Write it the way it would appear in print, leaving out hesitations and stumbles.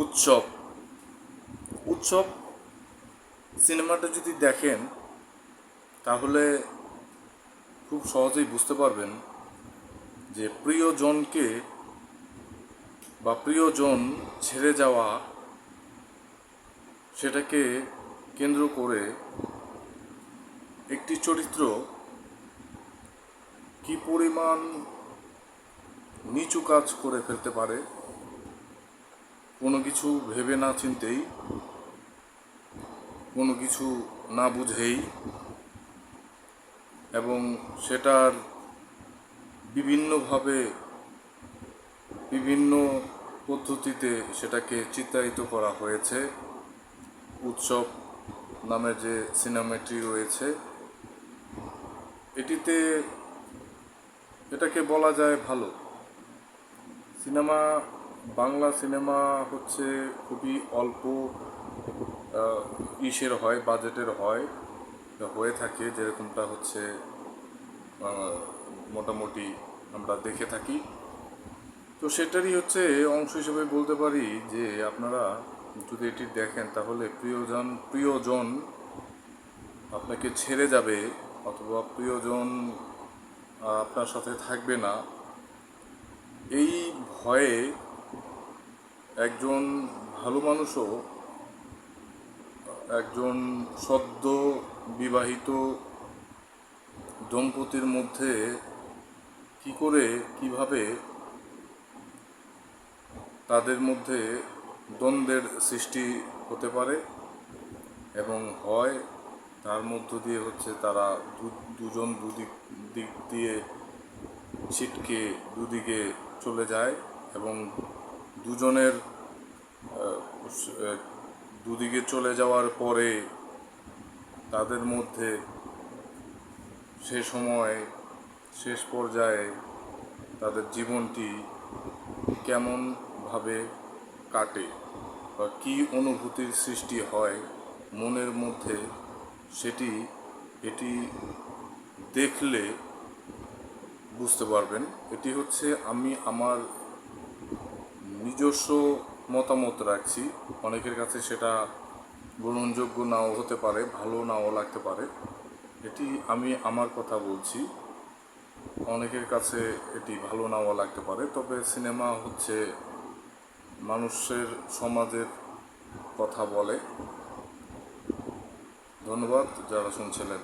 উৎসব উৎসব সিনেমাটা যদি দেখেন তাহলে খুব সহজেই বুঝতে পারবেন যে প্রিয়জনকে বা প্রিয়জন ছেড়ে যাওয়া সেটাকে কেন্দ্র করে একটি চরিত্র কি পরিমাণ নিচু কাজ করে ফেলতে পারে কোনো কিছু ভেবে না চিন্তেই, কোনো কিছু না বুঝেই, এবং সেটার বিভিন্নভাবে বিভিন্ন পদ্ধতিতে সেটাকে চিত্রায়িত করা হয়েছে। উৎসব নামে যে সিনেমাটি রয়েছে এটাকে বলা যায় ভালো সিনেমা। বাংলা সিনেমা হচ্ছে খুবই অল্প হয়, বাজেটের হয়ে থাকে, যেরকমটা হচ্ছে মোটামুটি আমরা দেখে থাকি। তো সেটারই হচ্ছে অংশ হিসেবে বলতে পারি যে আপনারা যদি এটি দেখেন তাহলে প্রিয়জন আপনাকে ছেড়ে যাবে অথবা প্রিয়জন আপনার সাথে থাকবে না, এই ভয়ে একজন ভালো মানুষও একজন সদ্য বিবাহিত দম্পতির মধ্যে কিভাবে তাদের মধ্যে দ্বন্দ্বের সৃষ্টি হতে পারে, এবং হয় তার মধ্য দিয়ে হচ্ছে তারা দুজন দিক দিয়ে ছিটকে দুদিকে চলে যায়, এবং দুজনের দুদিকে চলে যাওয়ার পরে তাদের মধ্যে শেষ পর্যায়ে তাদের জীবনটি কেমনভাবে কাটে বা কী অনুভূতির সৃষ্টি হয় মনের মধ্যে, এটি দেখলে বুঝতে পারবেন। এটি হচ্ছে আমি আমার নিজস্ব মতামত রাখছি, অনেকের কাছে সেটা গ্রহণযোগ্য নাও হতে পারে, ভালো নাও লাগতে পারে। এটি আমি আমার কথা বলছি, অনেকের কাছে এটি ভালো নাও লাগতে পারে। তবে সিনেমা হচ্ছে মানুষের সমাজের কথা বলে। ধন্যবাদ যারা শুনছিলেন।